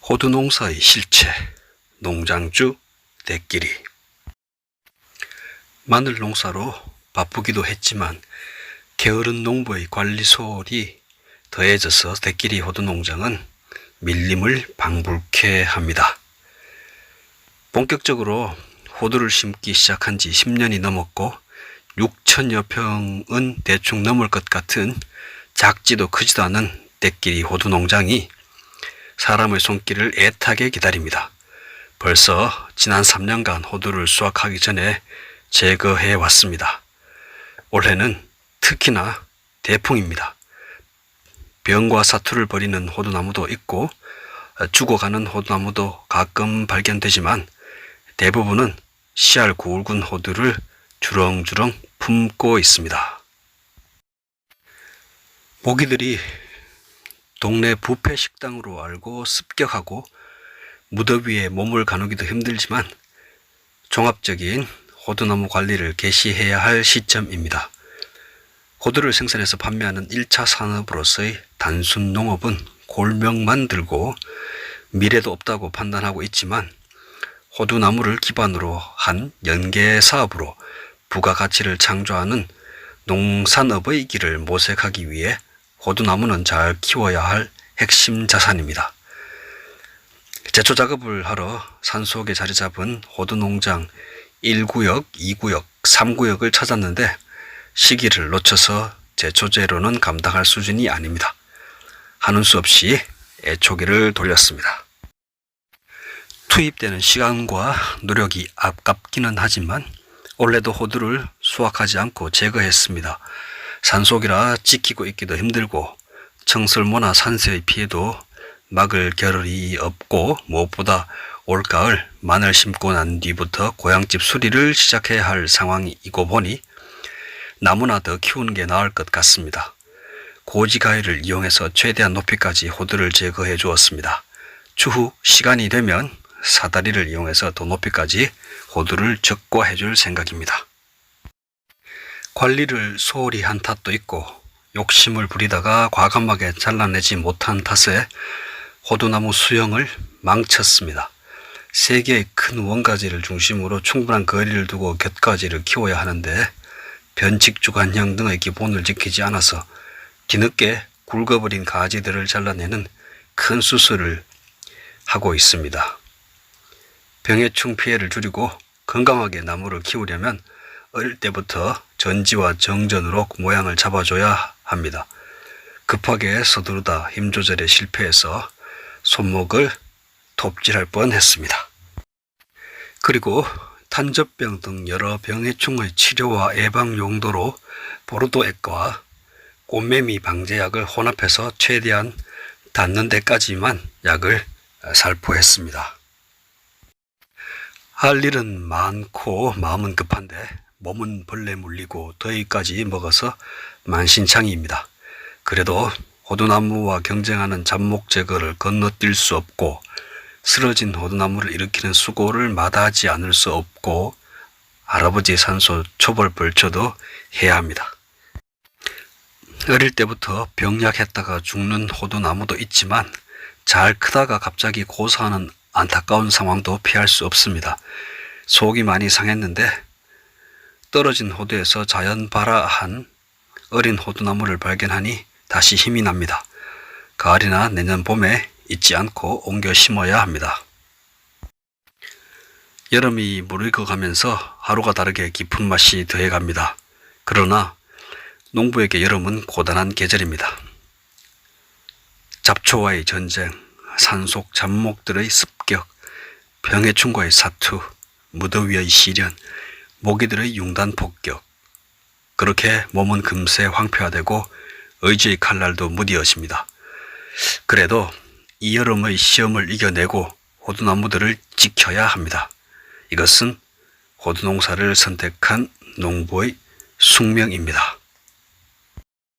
호두 농사의 실체, 농장주 대끼리. 마늘 농사로 바쁘기도 했지만 게으른 농부의 관리 소홀이 더해져서 대끼리 호두 농장은 밀림을 방불케 합니다. 본격적으로 호두를 심기 시작한 지 10년이 넘었고 6천여 평은 대충 넘을 것 같은 작지도 크지도 않은 대끼리 호두 농장이 사람의 손길을 애타게 기다립니다. 벌써 지난 3년간 호두를 수확하기 전에 제거해 왔습니다. 올해는 특히나 대풍입니다. 병과 사투를 벌이는 호두나무도 있고 죽어가는 호두나무도 가끔 발견되지만 대부분은 씨알 굵은 호두를 주렁주렁 품고 있습니다. 모기들이 동네 뷔페 식당으로 알고 습격하고 무더위에 몸을 가누기도 힘들지만 종합적인 호두나무 관리를 개시해야 할 시점입니다. 호두를 생산해서 판매하는 1차 산업으로서의 단순 농업은 골명만 들고 미래도 없다고 판단하고 있지만 호두나무를 기반으로 한 연계 사업으로 부가가치를 창조하는 농산업의 길을 모색하기 위해 호두나무는 잘 키워야 할 핵심 자산입니다. 제초 작업을 하러 산속에 자리 잡은 호두농장 1구역, 2구역, 3구역을 찾았는데 시기를 놓쳐서 제초제로는 감당할 수준이 아닙니다. 하는 수 없이 애초기를 돌렸습니다. 투입되는 시간과 노력이 아깝기는 하지만 올해도 호두를 수확하지 않고 제거했습니다. 산속이라 지키고 있기도 힘들고 청설모나 산새의 피해도 막을 겨를이 없고 무엇보다 올가을 마늘 심고 난 뒤부터 고향집 수리를 시작해야 할 상황이고 보니 나무나 더 키우는 게 나을 것 같습니다. 고지가위를 이용해서 최대한 높이까지 호두를 제거해 주었습니다. 추후 시간이 되면 사다리를 이용해서 더 높이까지 호두를 적과해 줄 생각입니다. 관리를 소홀히 한 탓도 있고 욕심을 부리다가 과감하게 잘라내지 못한 탓에 호두나무 수영을 망쳤습니다. 3개의 큰 원가지를 중심으로 충분한 거리를 두고 곁가지를 키워야 하는데 변칙주간형 등의 기본을 지키지 않아서 뒤늦게 굵어버린 가지들을 잘라내는 큰 수술을 하고 있습니다. 병해충 피해를 줄이고 건강하게 나무를 키우려면 어릴 때부터 전지와 정전으로 모양을 잡아줘야 합니다. 급하게 서두르다 힘 조절에 실패해서 손목을 톱질할 뻔했습니다. 그리고 탄저병 등 여러 병해충의 치료와 예방 용도로 보르도액과 꽃매미 방제약을 혼합해서 최대한 닿는 데까지만 약을 살포했습니다. 할 일은 많고 마음은 급한데 몸은 벌레 물리고 더위까지 먹어서 만신창이입니다. 그래도 호두나무와 경쟁하는 잡목 제거를 건너뛸 수 없고 쓰러진 호두나무를 일으키는 수고를 마다하지 않을 수 없고 할아버지 산소 초벌벌쳐도 해야 합니다. 어릴 때부터 병약했다가 죽는 호두나무도 있지만 잘 크다가 갑자기 고사하는 안타까운 상황도 피할 수 없습니다. 속이 많이 상했는데 떨어진 호두에서 자연 발화한 어린 호두나무를 발견하니 다시 힘이 납니다. 가을이나 내년 봄에 잊지 않고 옮겨 심어야 합니다. 여름이 무르익어가면서 하루가 다르게 깊은 맛이 더해갑니다. 그러나 농부에게 여름은 고단한 계절입니다. 잡초와의 전쟁, 산속 잡목들의 습격, 병해충과의 사투, 무더위의 시련, 모기들의 융단 폭격. 그렇게 몸은 금세 황폐화되고 의지의 칼날도 무디어집니다. 그래도 이 여름의 시험을 이겨내고 호두나무들을 지켜야 합니다. 이것은 호두농사를 선택한 농부의 숙명입니다.